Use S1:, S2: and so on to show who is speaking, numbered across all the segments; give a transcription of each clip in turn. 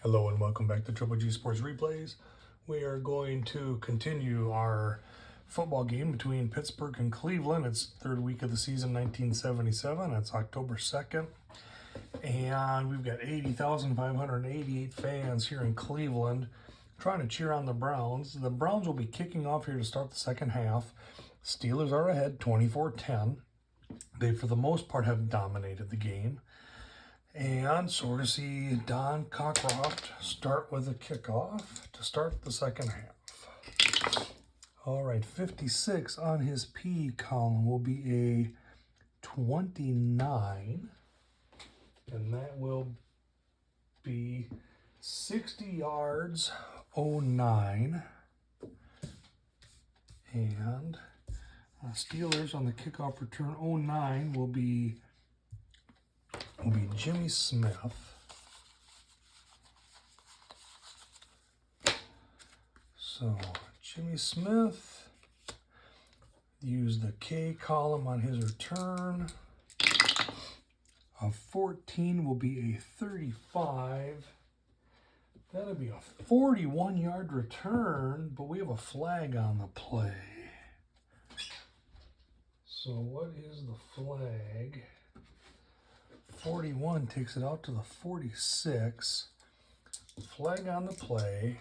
S1: Hello and welcome back to Triple G Sports Replays. We are going to continue our football game between Pittsburgh and Cleveland. It's third week of the season, 1977. It's October 2nd. And we've got 80,588 fans here in Cleveland trying to cheer on the Browns. The Browns will be kicking off here to start the second half. Steelers are ahead 24-10. They, for the most part, have dominated the game. And so we're going to see Don Cockcroft start with a kickoff to start the second half. All right, 56 on his P column will be a 29. And that will be 60 yards, 09. And Steelers on the kickoff return, 09 will be Jimmy Smith. So Jimmy Smith used the K column on his return. A 14 will be a 35. That'll be a 41-yard return, but we have a flag on the play. So what is the flag? 41 takes it out to the 46. Flag on the play.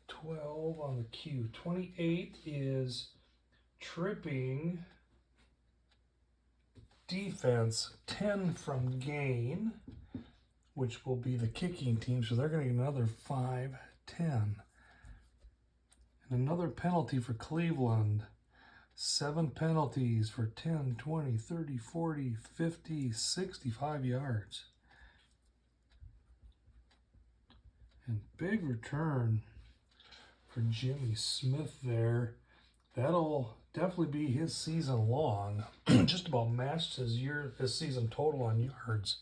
S1: 12 on the cue. 28 is tripping defense. 10 from gain, which will be the kicking team. So they're going to get another 5, 10. And another penalty for Cleveland. 7 penalties for 10, 20, 30, 40, 50, 65 yards. And big return for Jimmy Smith there. That'll definitely be his season long. Just about matched his season total on yards.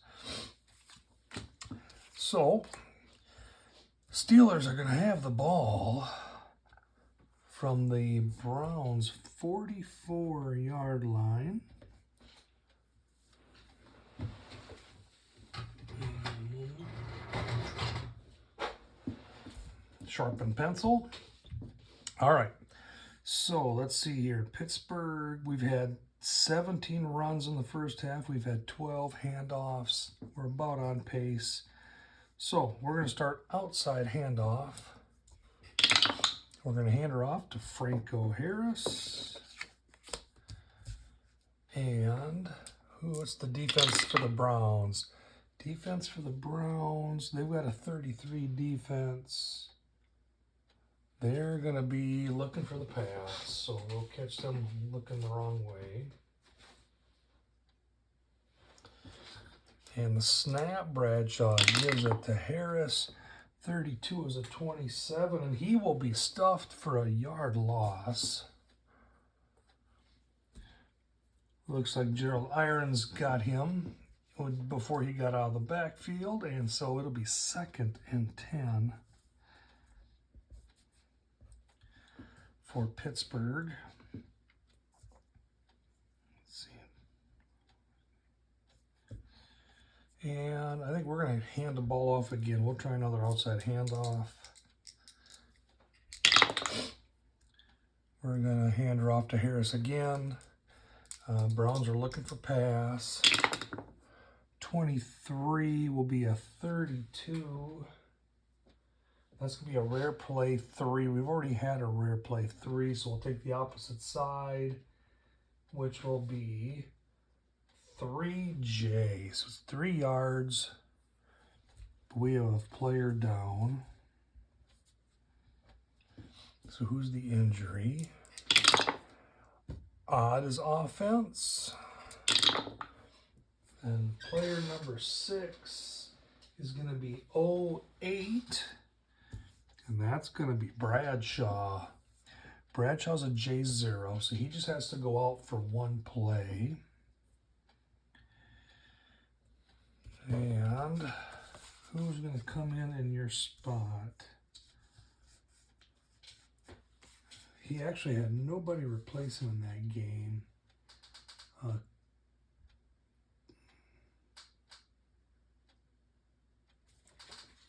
S1: So, Steelers are going to have the ball from the Browns' 44-yard line. Sharpen pencil. All right. So let's see here. Pittsburgh, we've had 17 runs in the first half. We've had 12 handoffs. We're about on pace. So we're going to start outside handoff. We're going to hand her off to Franco Harris. And what's the defense for the Browns? Defense for the Browns, they've got a 33 defense. They're going to be looking for the pass, so we'll catch them looking the wrong way. And the snap, Bradshaw gives it to Harris. 32 is a 27, and he will be stuffed for a yard loss. Looks like Gerald Irons got him before he got out of the backfield, and so it'll be 2nd and 10 for Pittsburgh. Let's see. And I think we're going to hand the ball off again. We'll try another outside handoff. We're going to hand her off to Harris again. Browns are looking for pass. 23 will be a 32. That's going to be a rare play 3. We've already had a rare play 3, so we'll take the opposite side, which will be 3J. So it's 3 yards. We have a player down. So who's the injury? Odd is offense. And player number 6 is going to be 08. And that's going to be Bradshaw. Bradshaw's a J0, so he just has to go out for 1 play. And who's going to come in your spot? He actually had nobody replace him in that game.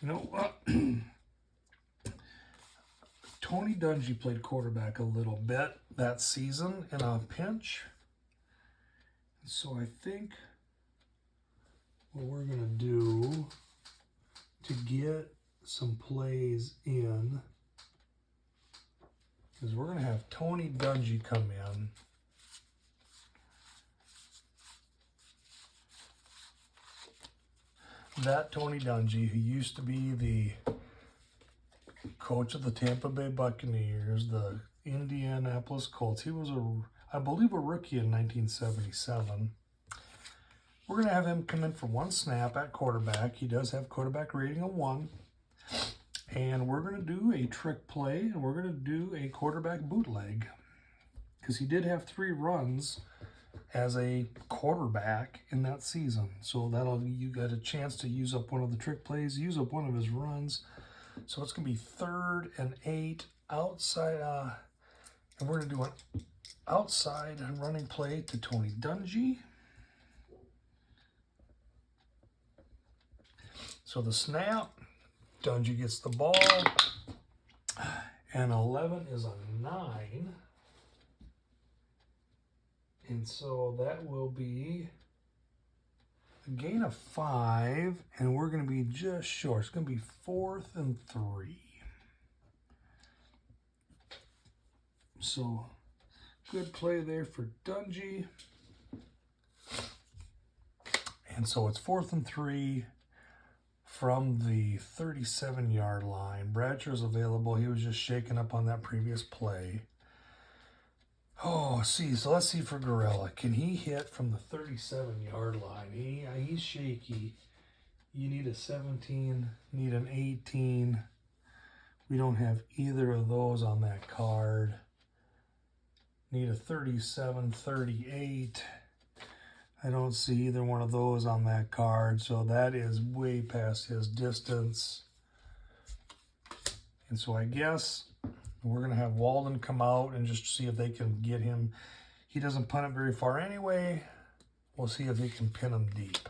S1: You know what? Tony Dungy played quarterback a little bit that season in a pinch. So I think what we're going to do to get some plays in is we're going to have Tony Dungy come in. That Tony Dungy, who used to be the coach of the Tampa Bay Buccaneers, the Indianapolis Colts. He was, I believe, a rookie in 1977. We're going to have him come in for one snap at quarterback. He does have quarterback rating of 1. And we're going to do a trick play, and we're going to do a quarterback bootleg. Because he did have 3 runs as a quarterback in that season. So you got a chance to use up one of the trick plays, use up one of his runs. So it's going to be 3rd and 8 outside. And we're going to do an outside running play to Tony Dungy. So the snap, Dungy gets the ball, and 11 is a 9. And so that will be a gain of 5, and we're going to be just short. It's going to be 4th and 3. So good play there for Dungy. And so it's 4th and 3 from the 37-yard line. Bradsher's available. He was just shaken up on that previous play. Oh, so let's see for Gorilla. Can he hit from the 37-yard line? He's shaky. You need a 17, need an 18. We don't have either of those on that card. Need a 37, 38. I don't see either one of those on that card, so that is way past his distance. And so I guess we're going to have Walden come out and just see if they can get him. He doesn't punt it very far anyway. We'll see if he can pin him deep.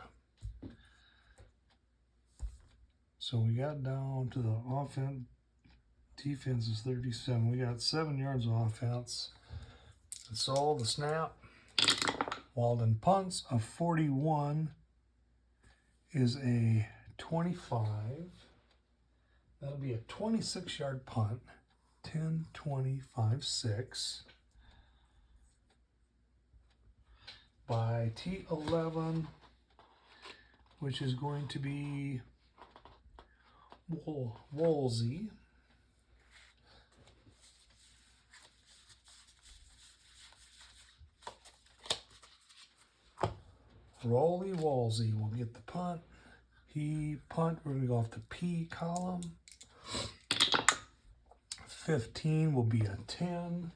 S1: So we got down to the offense. Defense is 37. We got 7 yards of offense. That's all. The snap. Walden punts. A 41 is a 25. That'll be a 26-yard punt. 10, 25, 6. By T11, which is going to be Woolsey. Rolly Woolsey will get the punt. We're going to go off the P column. 15 will be a 10,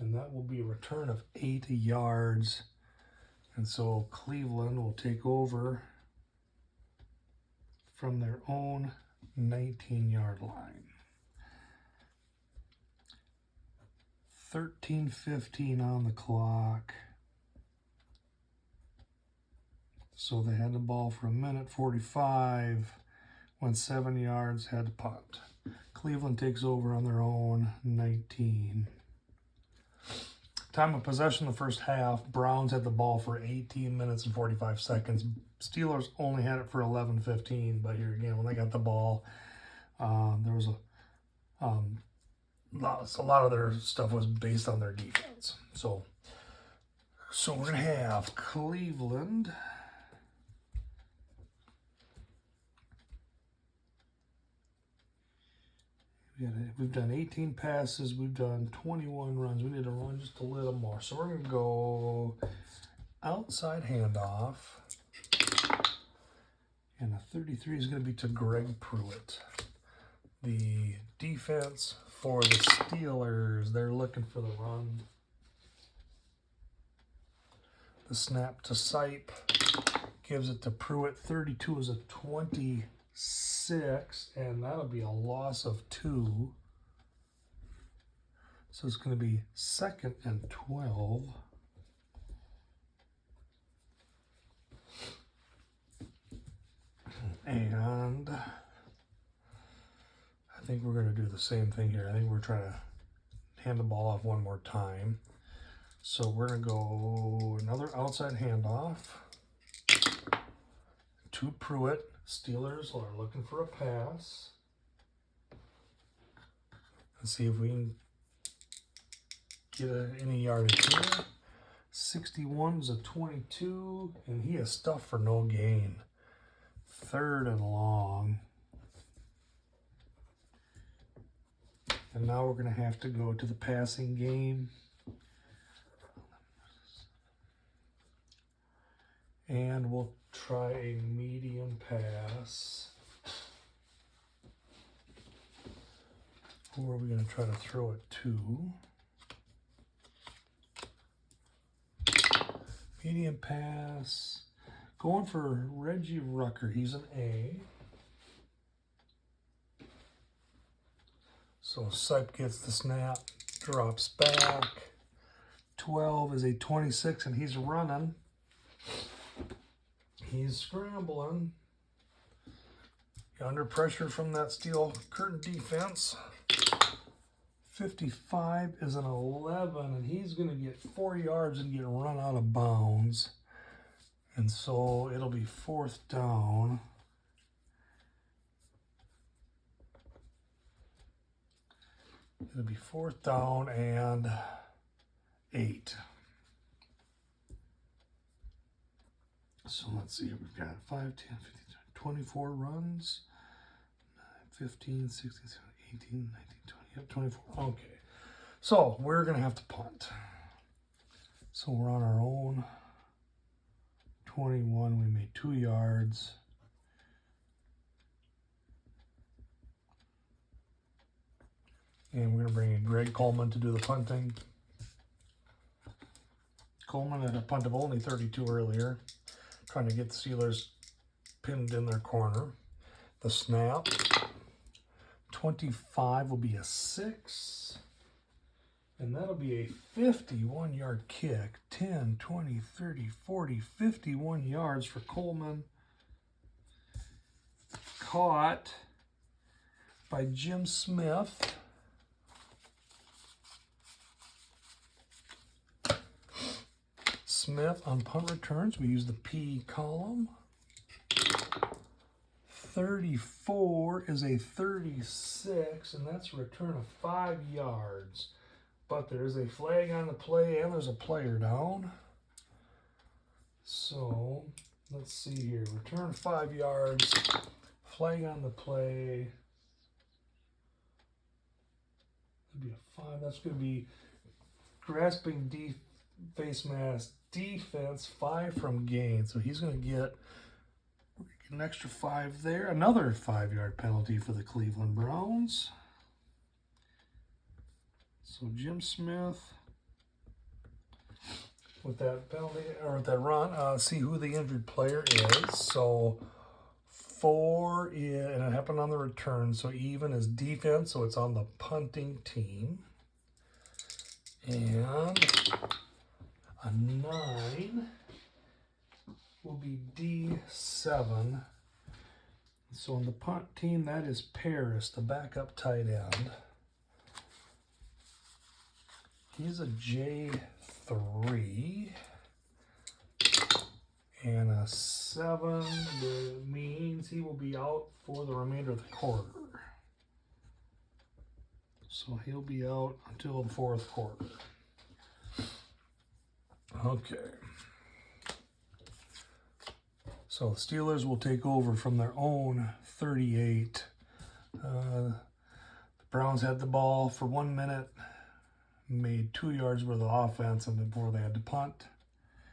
S1: and that will be a return of 8 yards. And so Cleveland will take over from their own 19-yard line. 13:15 on the clock. So they had the ball for 1:45, went 7 yards, had to punt. Cleveland takes over on their own 19. Time of possession the first half, Browns had the ball for 18 minutes and 45 seconds. Steelers only had it for 11:15, but here again, when they got the ball, there was a lot of their stuff was based on their defense. So we're going to have Cleveland. We've done 18 passes. We've done 21 runs. We need to run just a little more. So we're going to go outside handoff. And a 33 is going to be to Greg Pruitt. The defense for the Steelers, they're looking for the run. The snap to Sipe gives it to Pruitt. 32 is a 26, and that'll be a loss of 2. So it's going to be 2nd and 12. And I think we're going to do the same thing here. I think we're trying to hand the ball off one more time. So we're going to go another outside handoff to Pruitt. Steelers are looking for a pass. Let's see if we can get any yardage here. 61 is a 22, and he is stuffed for no gain. 3rd and long. And now we're going to have to go to the passing game. And we'll try a medium pass. Who are we going to try to throw it to? Medium pass. Going for Reggie Rucker. He's an A. So Sipe gets the snap, drops back. 12 is a 26, and he's running. He's scrambling. Under pressure from that steel curtain defense. 55 is an 11, and he's going to get 4 yards and get run out of bounds. And so it'll be 4th down. It'll be 4th down and 8. So let's see, we've got 5, 10, 15, 24 runs. 15, 16, 17, 18, 19, 20. Yep, 24. Okay. So we're going to have to punt. So we're on our own. 21, we made 2 yards. And we're going to bring in Greg Coleman to do the punting. Coleman had a punt of only 32 earlier, trying to get the Steelers pinned in their corner. The snap. 25 will be a 6. And that'll be a 51-yard kick. 10, 20, 30, 40, 51 yards for Coleman. Caught by Jim Smith. Smith on punt returns. We use the P column. 34 is a 36, and that's a return of 5 yards. But there's a flag on the play, and there's a player down. So, let's see here. Return 5 yards. Flag on the play. That'd be a 5. That's going to be grasping face mask defense, 5 from gain. So he's going to get an extra 5 there. Another 5-yard penalty for the Cleveland Browns. So Jim Smith with that penalty, or with that run, see who the injured player is. So 4 is, and it happened on the return, so even is defense, so it's on the punting team. And a 9 will be D7. So on the punt team, that is Paris, the backup tight end. He's a J3. And a 7 means he will be out for the remainder of the quarter. So he'll be out until the 4th quarter. Okay. So the Steelers will take over from their own 38. The Browns had the ball for 1 minute, made 2 yards worth of offense, and before they had to punt.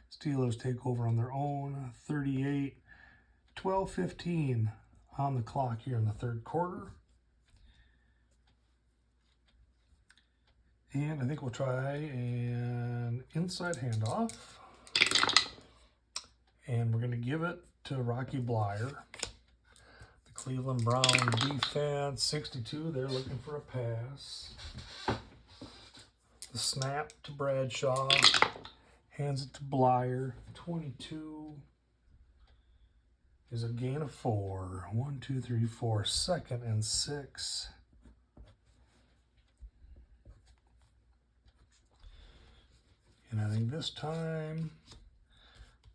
S1: Steelers take over on their own 38. 12:15 on the clock here in the 3rd quarter. And I think we'll try an inside handoff. And we're going to give it to Rocky Blyer. The Cleveland Brown defense, 62, they're looking for a pass. The snap to Bradshaw. Hands it to Blyer. 22 is a gain of 4. 1, 2, 3, 4. 2nd and 6. And I think this time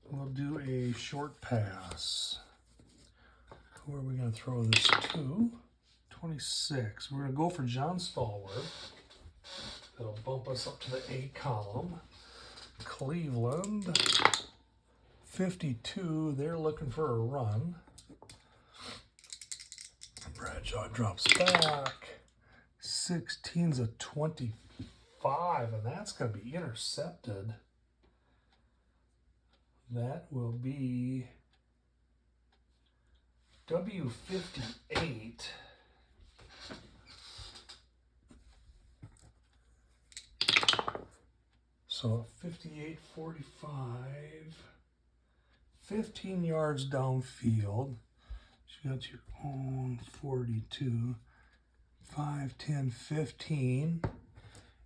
S1: we'll do a short pass. Who are we going to throw this to? 26. We're going to go for John Stallworth. That'll bump us up to the A column. Cleveland, 52. They're looking for a run. Bradshaw drops back. 16's a 25, and that's going to be intercepted. That will be W58. So 58-45, 15 yards downfield. You got your own 42, 5, 10, 15.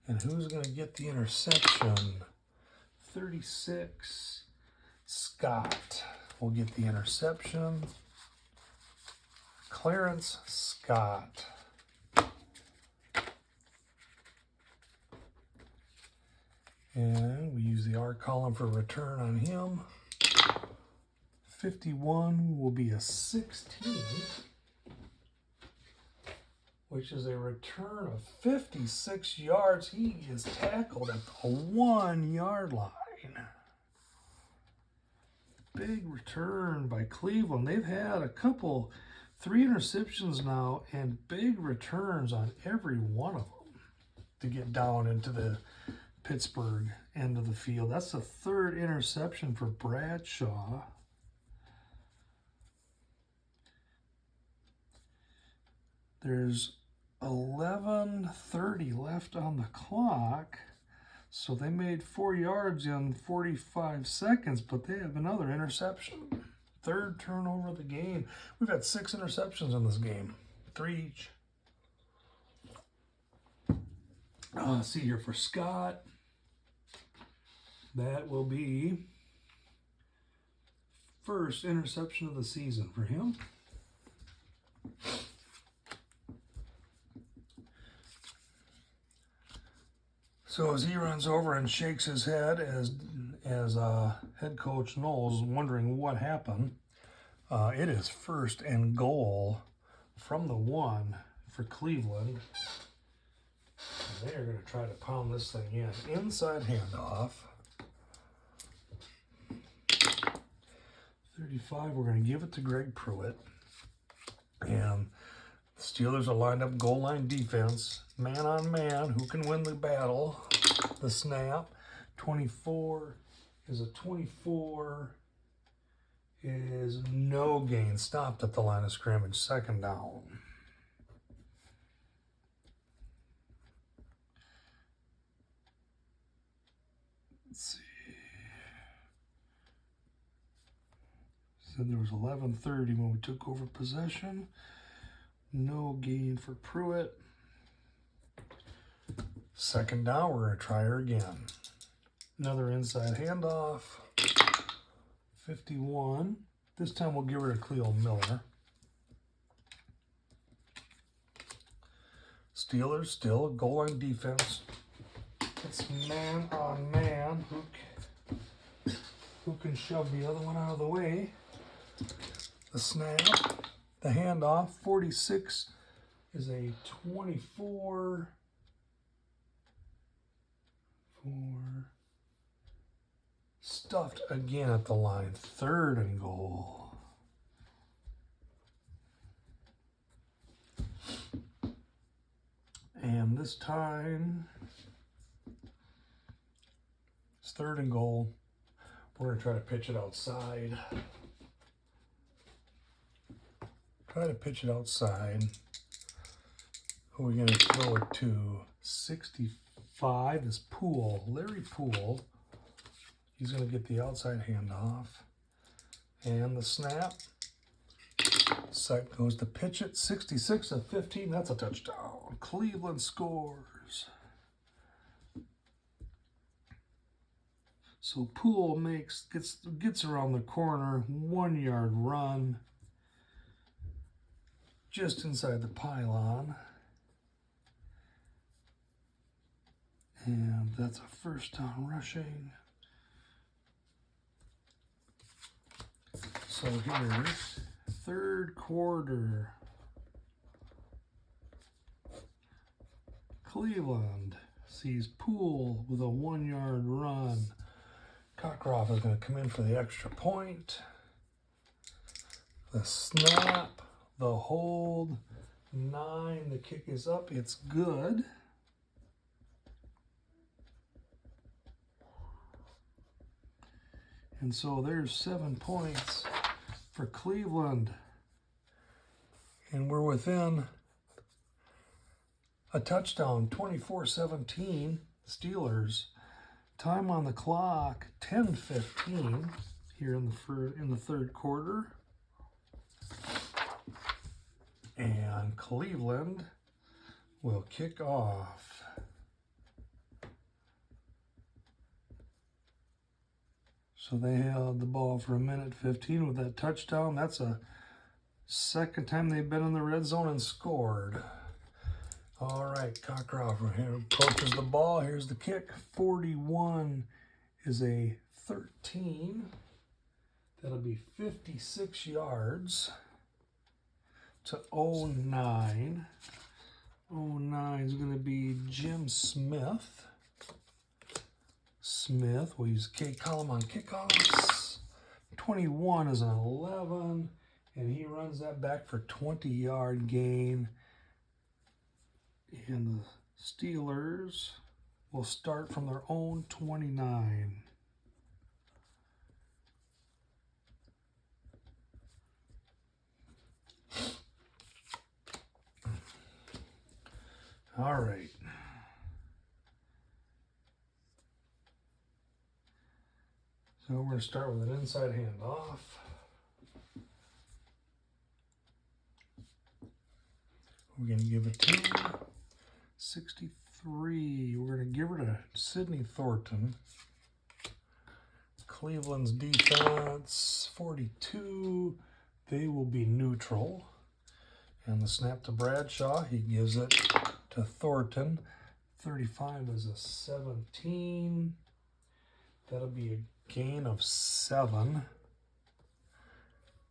S1: And who's going to get the interception? 36, Scott will get the interception. Clarence Scott. And we use the R column for return on him. 51 will be a 16, which is a return of 56 yards. He is tackled at the 1 yard line. Big return by Cleveland. They've had 3 interceptions now, and big returns on every one of them to get down into the Pittsburgh end of the field. That's the 3rd interception for Bradshaw. There's 11:30 left on the clock, so they made 4 yards in 45 seconds, but they have another interception. 3rd turnover of the game. We've had 6 interceptions in this game, 3 each. See here for Scott. That will be 1st interception of the season for him. So as he runs over and shakes his head as head coach Knowles wondering what happened, it is 1st and goal from the 1 for Cleveland. And they are going to try to pound this thing in. Inside handoff. 35, we're going to give it to Greg Pruitt. And the Steelers are lined up goal line defense. Man on man, who can win the battle? The snap. 24 is a 24. Is no gain. Stopped at the line of scrimmage. 2nd down. Let's see. So there was 11:30 when we took over possession. No gain for Pruitt. 2nd down, we're going to try her again. Another inside handoff. 51. This time we'll give her to Cleo Miller. Steelers still goal line defense. It's man on man. Who can shove the other one out of the way? The snap. The handoff. 46 is a 24. 4. Stuffed again at the line. 3rd and goal. And this time, it's 3rd and goal. We're going to try to pitch it outside. Try to pitch it outside. Who are we going to throw it to? 65 is Poole. Larry Poole. He's going to get the outside handoff. And the snap. Sight goes to pitch it. 66-15. That's a touchdown. Cleveland scores. So Poole gets around the corner. 1 yard run. Just inside the pylon. And that's a first down rushing. So here's third quarter. Cleveland sees Poole with a 1-yard run. Cockcroft is going to come in for the extra point. The snap, the hold, 9, the kick is up, it's good. And so there's 7 points for Cleveland. And we're within a touchdown, 24-17, Steelers. Time on the clock, 10:15 here in the third quarter. And Cleveland will kick off. So they held the ball for 1:15 with that touchdown. That's a second time they've been in the red zone and scored. All right, Cockcroft here approaches the ball. Here's the kick. 41 is a 13. That'll be 56 yards to 09. 09 is going to be Jim Smith. Smith will use K column on kickoffs. 21 is an 11, and he runs that back for 20-yard gain. And the Steelers will start from their own 29. All right. So we're going to start with an inside handoff. We're going to give it to 63. We're going to give her to Sidney Thornton. Cleveland's defense, 42. They will be neutral. And the snap to Bradshaw, he gives it to Thornton. 35 is a 17. That'll be a gain of 7.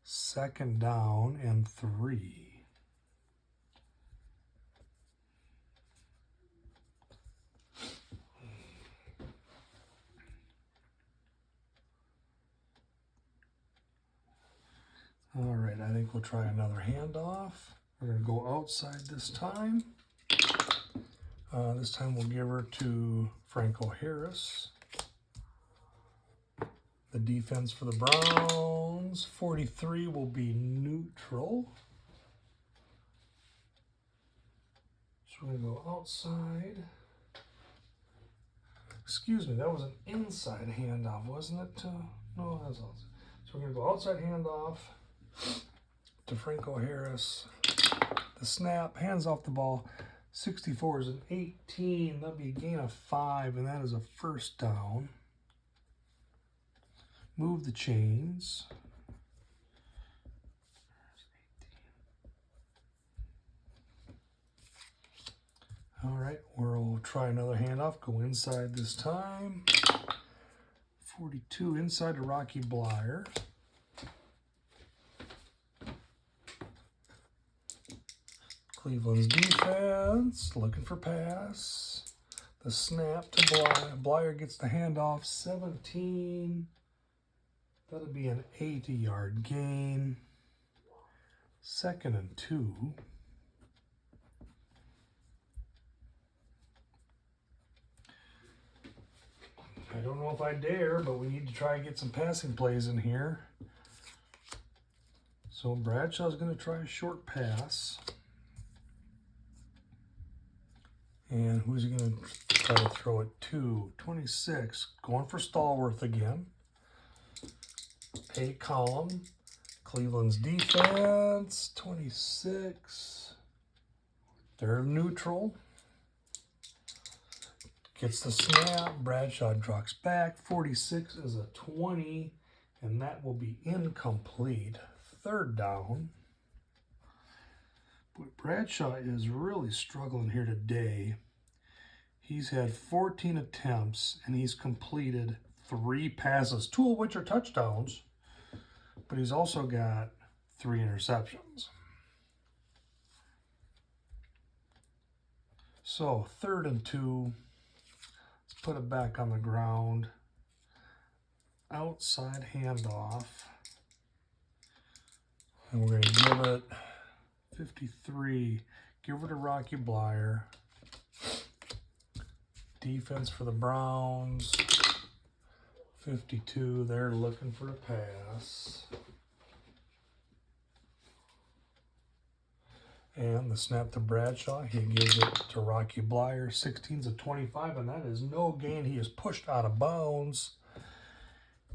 S1: Second down and 3. All right, I think we'll try another handoff. We're going to go outside this time. This time we'll give her to Franco Harris. The defense for the Browns, 43 will be neutral. So we're going to go outside. Excuse me, that was an inside handoff, wasn't it? No, that was outside. So we're going to go outside handoff to Franco Harris. The snap, hands off the ball. 64 is an 18. That'll be a gain of 5, and that is a first down. Move the chains. All right, we'll try another handoff. Go inside this time. 42 inside to Rocky Blyer. Cleveland's defense looking for pass. The snap to Blyer. Blyer gets the handoff. 17. That'll be an 80-yard gain. Second and 2. I don't know if I dare, but we need to try and get some passing plays in here. So Bradshaw's going to try a short pass. And who's he going to try to throw it to? 26. Going for Stallworth again. A column. Cleveland's defense, 26. They're neutral. Gets the snap. Bradshaw drops back. 46 is a 20, and that will be incomplete. Third down. But Bradshaw is really struggling here today. He's had 14 attempts, and he's completed 3 passes, 2 of which are touchdowns, but he's also got 3 interceptions. So 3rd and 2, let's put it back on the ground. Outside handoff, and we're going to give it 53, give it to Rocky Blyer. Defense for the Browns, 52, they're looking for a pass. And the snap to Bradshaw, he gives it to Rocky Blyer, 16's a 25, and that is no gain. He is pushed out of bounds.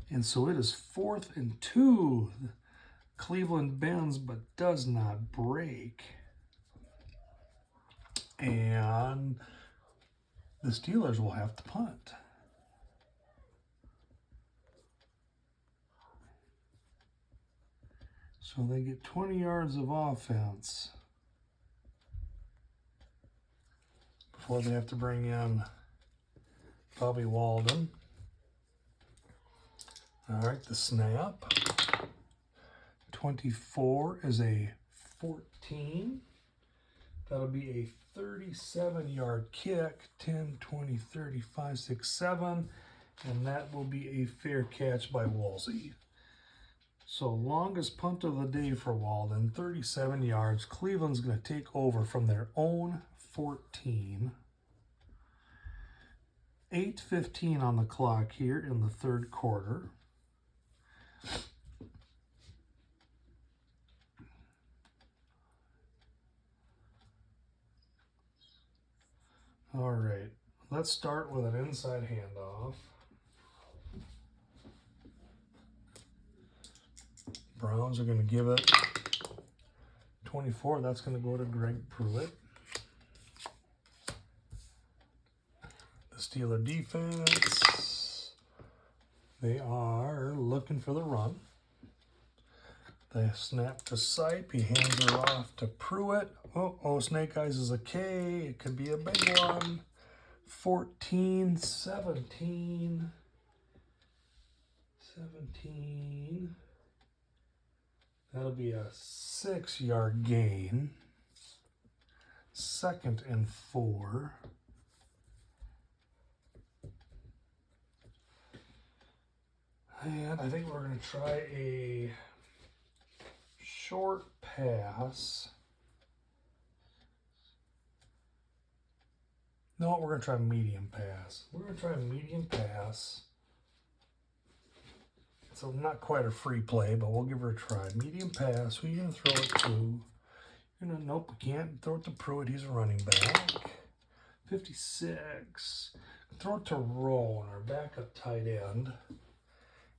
S1: And so it is 4th and 2. Cleveland bends but does not break. And the Steelers will have to punt. So they get 20 yards of offense before they have to bring in Bobby Walden. All right, the snap. 24 is a 14. That'll be a 37-yard kick, 10, 20, 30, 5, 6, 7, and that will be a fair catch by Woolsey. So longest punt of the day for Walden, 37 yards. Cleveland's going to take over from their own 14. 8:15 on the clock here in the 3rd quarter. All right, let's start with an inside handoff. Browns are going to give it 24. That's going to go to Greg Pruitt. The Steeler defense, they are looking for the run. They snap to Sipe. He hands her off to Pruitt. Oh, Snake Eyes is a K. It could be a big one. 14, 17. 17. That'll be a 6-yard gain. 2nd and 4. And I think we're going to try a short pass. No, we're going to try a medium pass. We're going to try a medium pass. So not quite a free play, but we'll give her a try. Medium pass. Who are you going to throw it to? Nope, we can't throw it to Pruitt. He's a running back. 56. Throw it to Rowan, our backup tight end.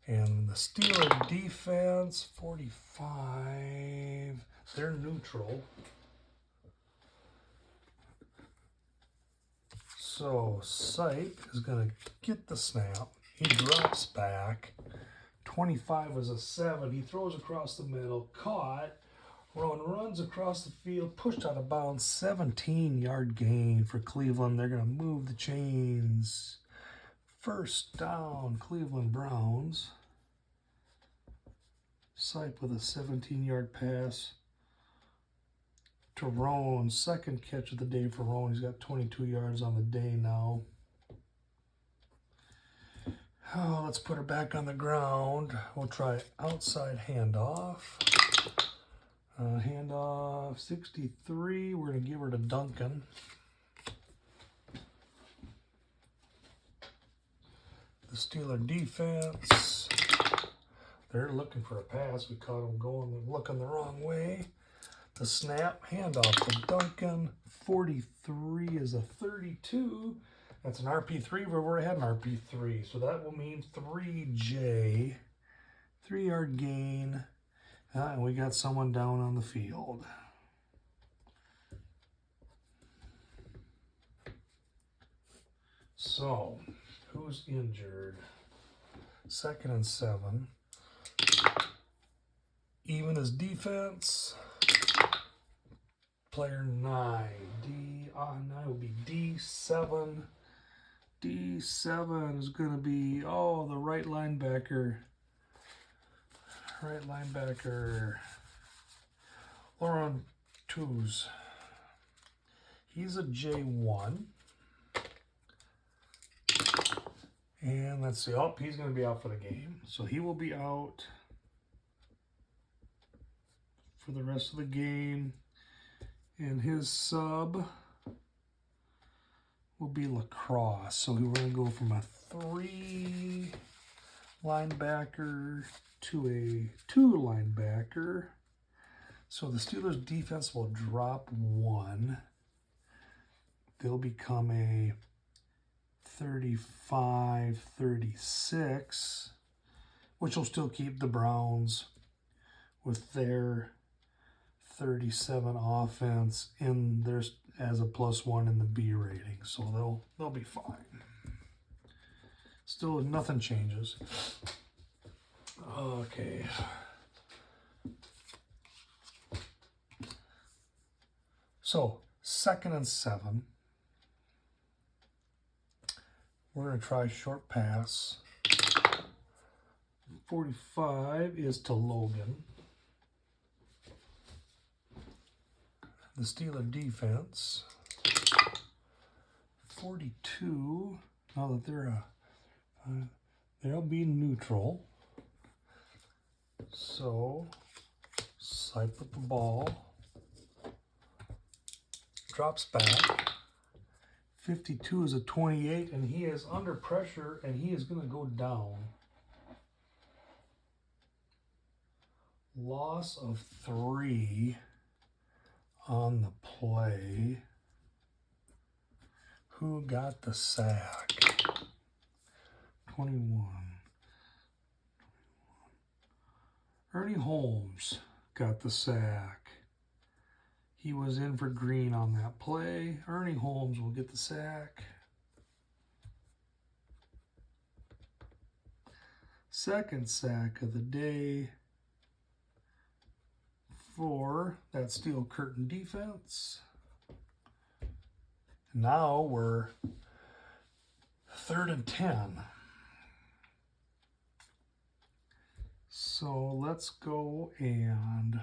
S1: And the Steeler defense, 45. They're neutral. So Sipe is going to get the snap. He drops back. 25 is a 7. He throws across the middle. Caught. Rowan runs across the field. Pushed out of bounds. 17-yard gain for Cleveland. They're going to move the chains. 1st down, Cleveland Browns. Sipe with a 17-yard pass to Rowan. 2nd catch of the day for Rowan. He's got 22 yards on the day now. Oh, let's put her back on the ground. We'll try outside handoff. Handoff 63. We're going to give her to Duncan. The Steeler defense, they're looking for a pass. We caught them looking the wrong way. The snap, handoff to Duncan. 43 is a 32. That's an RP3. We've already had an RP3, so that will mean 3J. 3-yard gain. And we got someone down on the field. So, who's injured? 2nd and 7. Even as defense. Player 9. 9 will be D7. D7 is going to be, oh, the right linebacker. Right linebacker. Lauren Twos. He's a J1. And let's see. Oh, he's going to be out for the game. So he will be out for the rest of the game. And his sub will be Lacrosse. So we're going to go from a 3 linebacker to a 2 linebacker. So the Steelers defense will drop 1. They'll become a 35-36, which will still keep the Browns with their 37 offense in there as a +1 in the B rating. So they'll be fine. Still nothing changes. Okay. So 2nd and 7. We're going to try short pass. 45 is to Logan. The Steeler defense. 42. Now that they'll be neutral. So, Sipe with the ball. Drops back. 52 is a 28, and he is under pressure, and he is going to go down. Loss of 3 on the play. Who got the sack? 21. Ernie Holmes got the sack. He was in for Green on that play. Ernie Holmes will get the sack. 2nd sack of the day for that Steel Curtain defense. Now we're 3rd and 10. So let's go and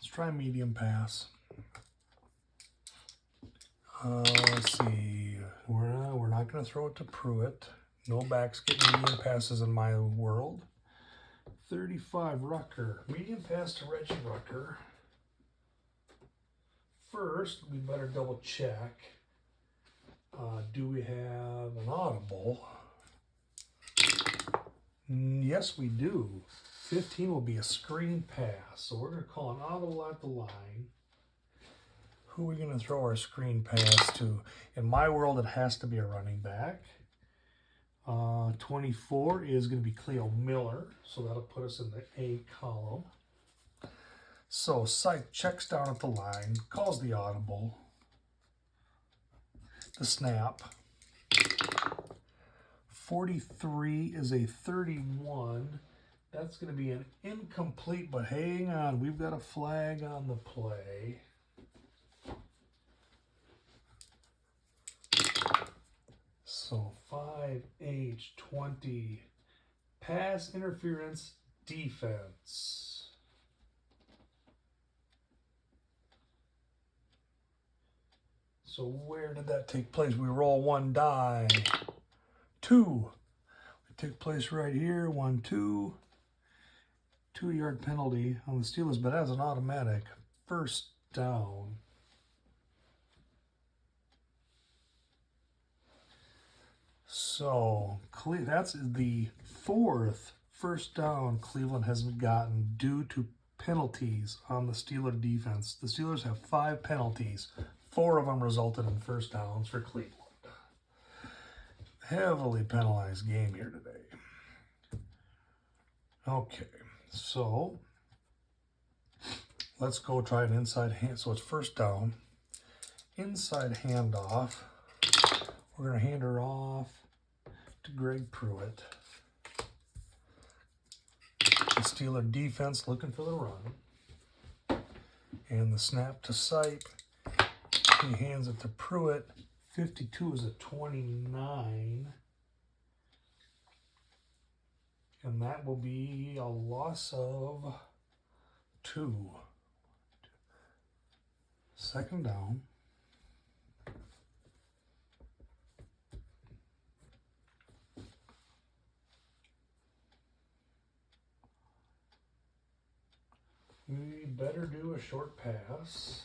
S1: try medium pass. Let's see. We're not going to throw it to Pruitt. No backs get medium passes in my world. 35 Rucker. Medium pass to Reggie Rucker. First, we better double check. Do we have an audible? Yes, we do. 15 will be a screen pass. So we're going to call an audible at the line. Who are we going to throw our screen pass to? In my world, it has to be a running back. 24 is going to be Cleo Miller. So that'll put us in the A column. So Sipe checks down at the line, calls the audible. The snap. 43 is a 31. That's going to be an incomplete, but hang on. We've got a flag on the play. So 5H20. Pass interference defense. So where did that take place? We roll 1 die. 2. It took place right here. 1, 2. 2-yard penalty on the Steelers, but as an automatic 1st down. So that's the 4th 1st down Cleveland has gotten due to penalties on the Steeler defense. The Steelers have 5 penalties. 4 of them resulted in 1st downs for Cleveland. Heavily penalized game here today. Okay, so let's go try an inside hand. So it's 1st down. Inside handoff. We're going to hand her off to Greg Pruitt. The Steeler defense looking for the run. And the snap to Sipe. He hands it to Pruitt. 52 is a 29. And that will be a loss of 2. Second down. We better do a short pass.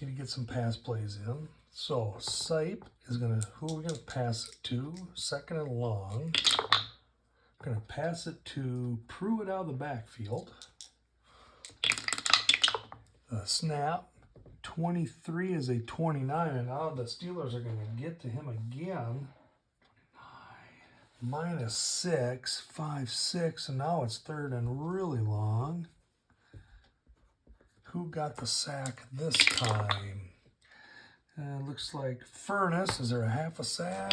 S1: Need to get some pass plays in. So Sipe is who are we gonna pass it to? Second and long. I'm gonna pass it to Pruitt out of the backfield. The snap. 23 is a 29, and now the Steelers are gonna get to him again. -6, 5-6, and now it's third and really long. Who got the sack this time? Looks like Furness. Is there a half a sack?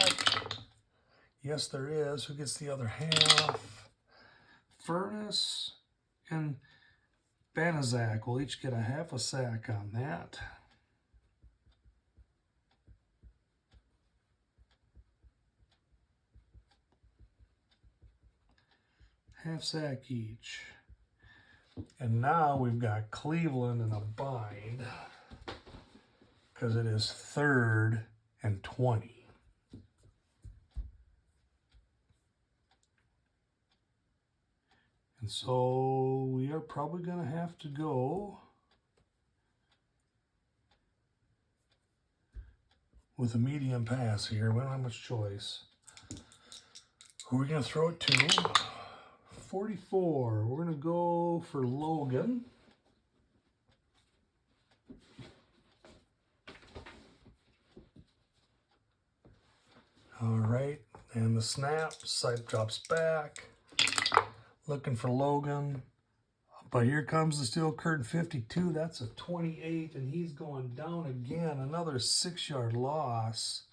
S1: Yes, there is. Who gets the other half? Furness and Banaszak will each get a half a sack on that. Half sack each. And now we've got Cleveland in a bind because it is 3rd and 20. And so we are probably going to have to go with a medium pass here. We don't have much choice. Who are we going to throw it to? 44. We're going to go for Logan. All right. And the snap. Sipe drops back. Looking for Logan. But here comes the steel curtain 52. That's a 28. And he's going down again. Another 6-yard loss.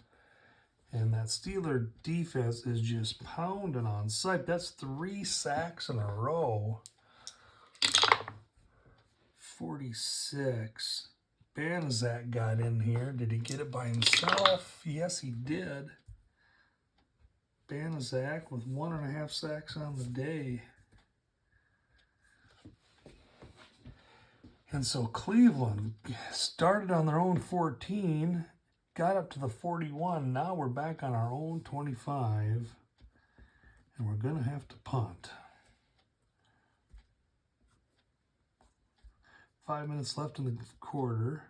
S1: And that Steeler defense is just pounding on Sipe. That's 3 sacks in a row. 46. Banaszak got in here. Did he get it by himself? Yes, he did. Banaszak with 1.5 sacks on the day. And so Cleveland started on their own 14. Got up to the 41. Now we're back on our own 25. And we're going to have to punt. 5 minutes left in the quarter.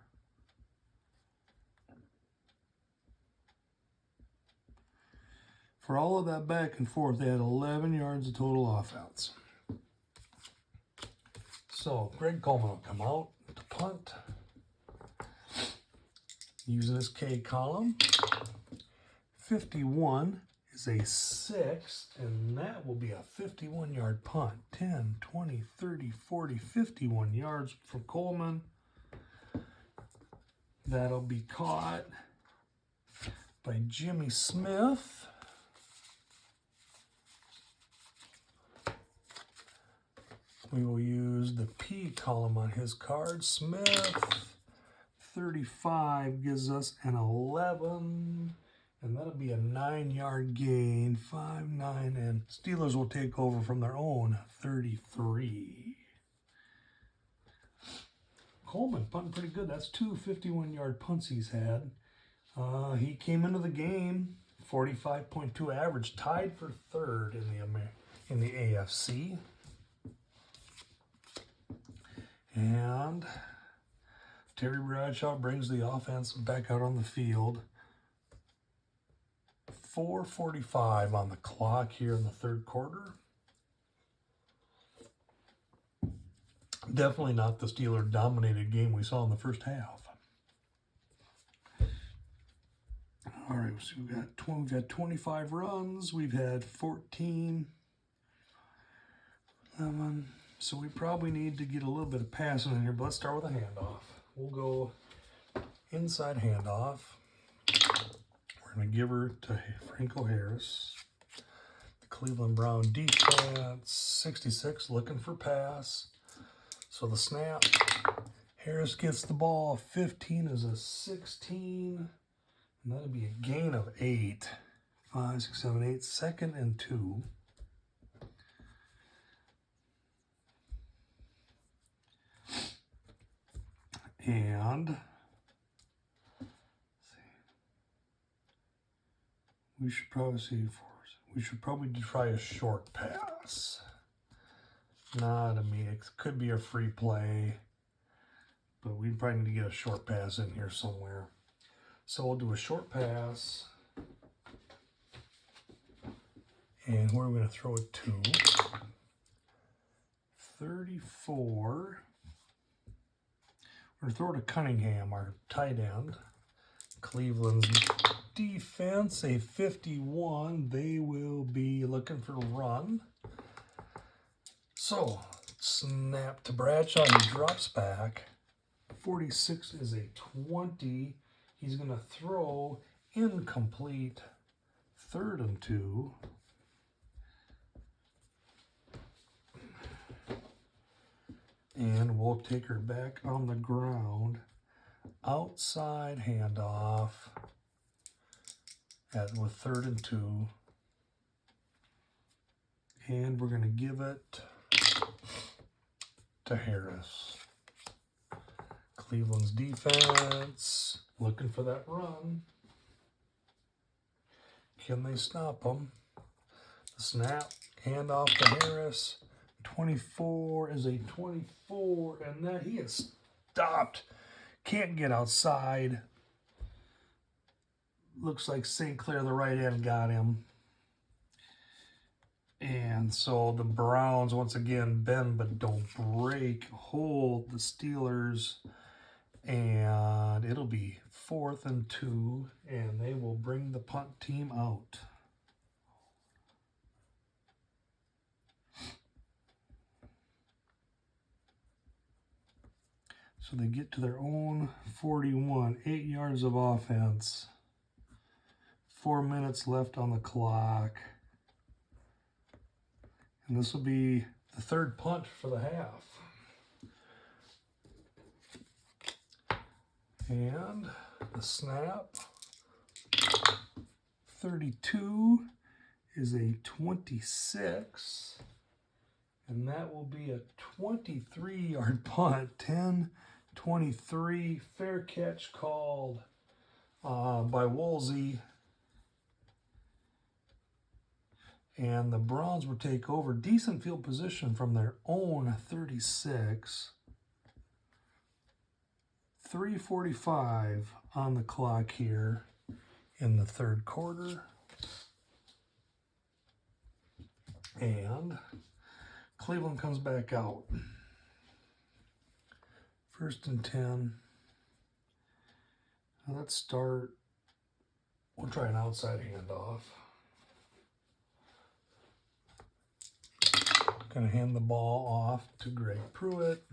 S1: For all of that back and forth, they had 11 yards of total offense. So Greg Coleman will come out to punt. Using his K column. 51 is a 6, and that will be a 51-yard punt. 10, 20, 30, 40, 51 yards from Coleman. That'll be caught by Jimmy Smith. We will use the P column on his card. Smith. 35 gives us an 11, and that'll be a 9-yard gain. 5, 9, and Steelers will take over from their own 33. Coleman punting pretty good. That's 2 51-yard punts he's had. He came into the game 45.2 average, tied for 3rd in the AFC. And Terry Bradshaw brings the offense back out on the field. 4:45 on the clock here in the 3rd quarter. Definitely not the Steeler-dominated game we saw in the first half. All right, so we've had 25 runs. We've had 14, 11. So we probably need to get a little bit of passing in here, but let's start with a handoff. We'll go inside handoff. We're going to give her to Franco Harris. The Cleveland Brown defense, 66, looking for pass. So the snap, Harris gets the ball. 15 is a 16. And that'll be a gain of 8. 5, 6, 7, 8. 2nd and 2. And we should probably try a short pass. Not a me. It could be a free play, but we probably need to get a short pass in here somewhere. So we'll do a short pass. And where are we going to throw it to? 34. We're going to throw it to Cunningham, our tight end. Cleveland's defense, a 51. They will be looking for a run. So, snap to Bradshaw. He drops back. 46 is a 20. He's going to throw incomplete. 3rd and 2. And we'll take her back on the ground. Outside handoff with 3rd and 2. And we're going to give it to Harris. Cleveland's defense looking for that run. Can they stop them? The snap, handoff to Harris. 24 is a 24, and that he is stopped. Can't get outside. Looks like St. Clair, the right end, got him. And so the Browns, once again, bend but don't break, hold the Steelers. And it'll be 4th and 2, and they will bring the punt team out. So they get to their own 41, 8 yards of offense. 4 minutes left on the clock. And this will be the 3rd punt for the half. And the snap. 32 is a 26. And that will be a 23-yard punt. 10-23. Fair catch called by Woolsey. And the Browns will take over. Decent field position from their own 36. 3:45 on the clock here in the 3rd quarter. And Cleveland comes back out. 1st and 10. Now let's start. We'll try an outside handoff. Going to hand the ball off to Greg Pruitt.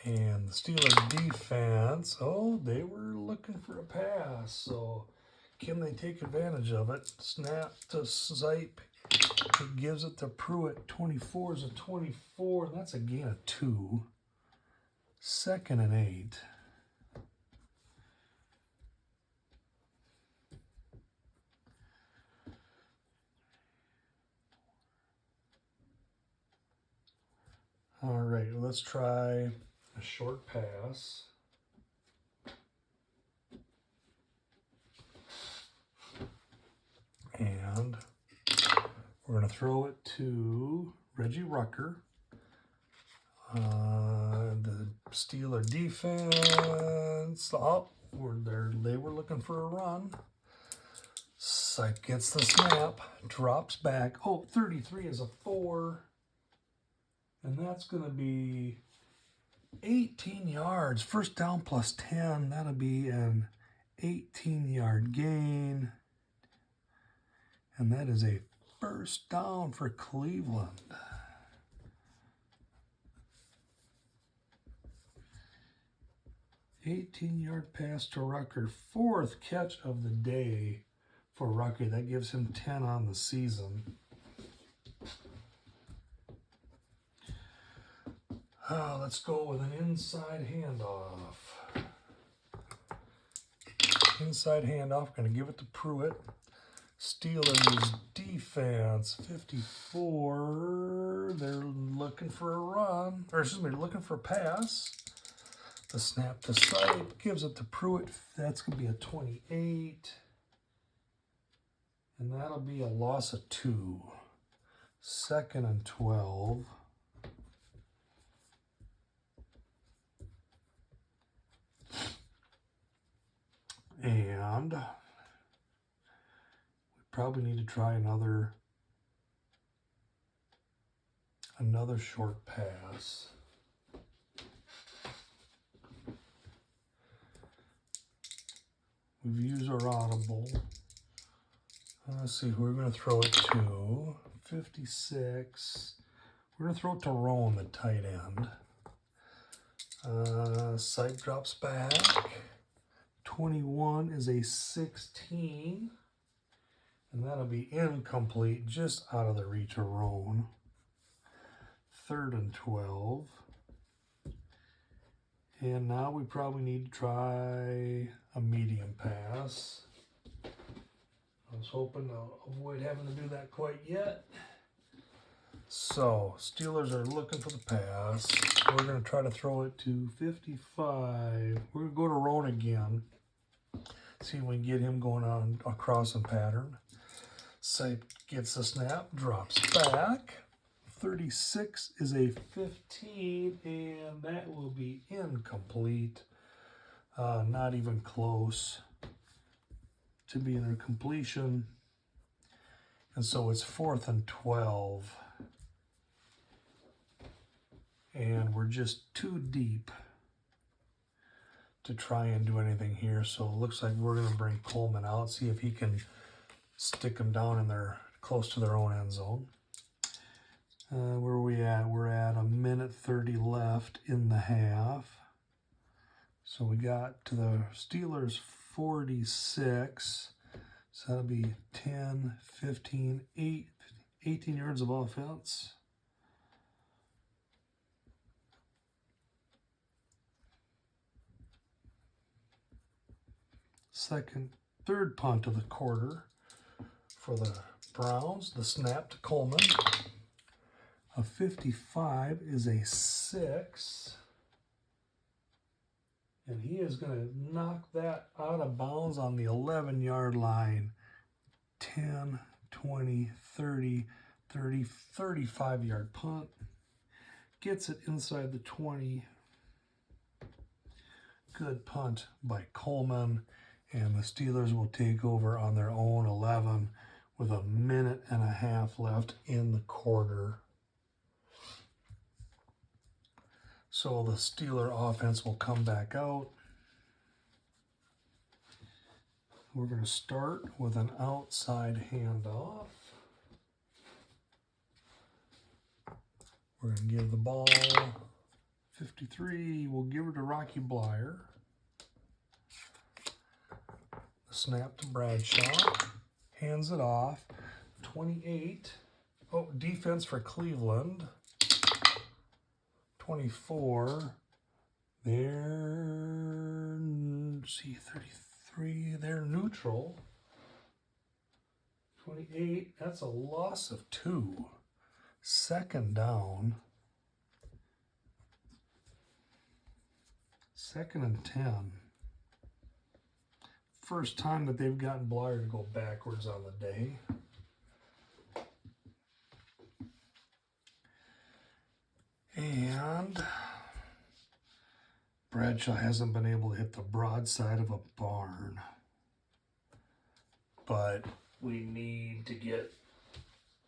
S1: And the Steelers defense, they were looking for a pass. So can they take advantage of it? Snap to Zipe. It gives it to Pruitt. 24 is a 24. And that's a gain of 2. 2nd and 8. All right, let's try a short pass. And we're going to throw it to Reggie Rucker. The Steeler defense. They were looking for a run. Sipe gets the snap, drops back. 33 is a 4. And that's going to be 18 yards. 1st down plus 10. That'll be an 18-yard gain. And that is a 1st down for Cleveland. $18-yard pass to Rucker. 4th catch of the day for Rucker. That gives him 10 on the season. Let's go with an inside handoff. Inside handoff, going to give it to Pruitt. Steelers defense, 54. They're looking for a run, or excuse me, looking for a pass. The snap to Sipe gives it to Pruitt. That's going to be a 28. And that'll be a loss of 2. 2nd and 12. And we probably need to try another short pass. We've used our audible. Let's see who we're going to throw it to. 56. We're going to throw it to Rowan, the tight end. Sipe drops back. 21 is a 16. And that'll be incomplete, just out of the reach of Rowan. 3rd and 12. And now we probably need to try a medium pass. I was hoping to avoid having to do that quite yet. So, Steelers are looking for the pass. We're going to try to throw it to 55. We're going to go to Rowan again. See if we can get him going on a crossing pattern. Sipe gets the snap, drops back. 36 is a 15, and that will be incomplete. Not even close to being a completion. And so it's 4th and 12. And we're just too deep to try and do anything here. So it looks like we're going to bring Coleman out, see if he can stick them down in their close to their own end zone. Where are we at? We're at 1:30 left in the half. So we got to the Steelers 46. So that'll be 10, 15, 18 yards of offense. Third punt of the quarter for the Browns. The snap to Coleman. A 55 is a 6. And he is going to knock that out of bounds on the 11-yard line. 10, 20, 30, 30, 35-yard punt. Gets it inside the 20. Good punt by Coleman. And the Steelers will take over on their own 11 with 1.5 minutes left in the quarter. So the Steeler offense will come back out. We're going to start with an outside handoff. We're going to give the ball 53. We'll give it to Rocky Blyer. The snap to Bradshaw. Hands it off. 28. Oh, defense for Cleveland. 24. They're, see, 33. They're neutral. 28. That's a loss of 2. 2nd down. 2nd and 10. First time that they've gotten Blyer to go backwards on the day. And Bradshaw hasn't been able to hit the broadside of a barn. But we need to get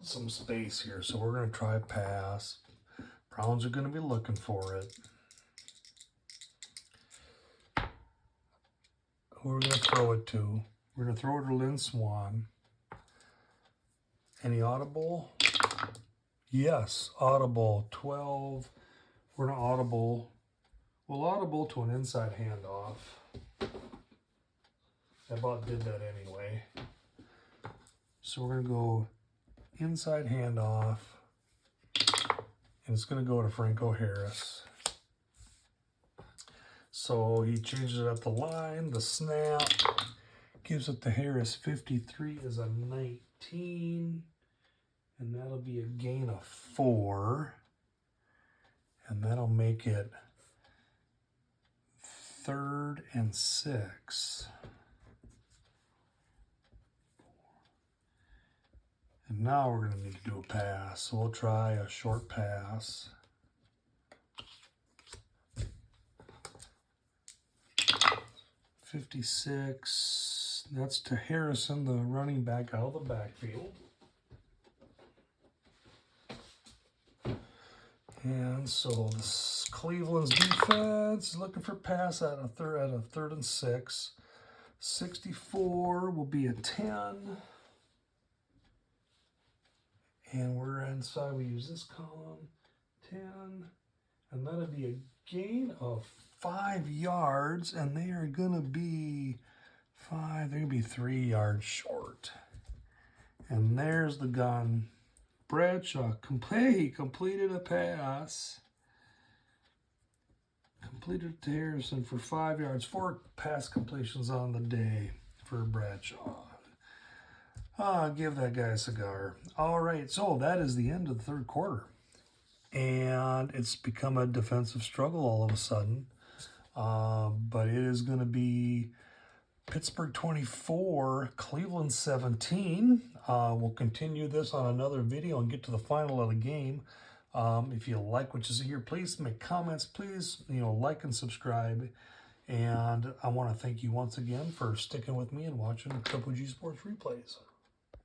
S1: some space here. So we're going to try a pass. Browns are going to be looking for it. Who are we going to throw it to? We're going to throw it to Lynn Swan. Any audible? Yes, audible. 12. We're going to audible. We'll audible to an inside handoff. I about did that anyway. So we're going to go inside handoff. And it's going to go to Franco Harris. So he changes it at the line, the snap, gives it to Harris. 53 is a 19. And that'll be a gain of 4. And that'll make it 3rd and 6. And now we're going to need to do a pass. So we'll try a short pass. .56. That's to Harrison, the running back out of the backfield. And so this Cleveland's defense is looking for pass at a 3rd and 6. 64 will be a 10. And we're inside, we use this column, 10. And that'll be a gain of 5 yards, and they are going to be 5, they're going to be 3 yards short. And there's the gun. Bradshaw completed a pass. Completed it to Harrison for 5 yards. 4 pass completions on the day for Bradshaw. Give that guy a cigar. All right, so that is the end of the third quarter. And it's become a defensive struggle all of a sudden. But it is going to be Pittsburgh 24, Cleveland 17. We'll continue this on another video and get to the final of the game. If you like what you see here, please make comments. Please, like and subscribe. And I want to thank you once again for sticking with me and watching Triple G Sports Replays.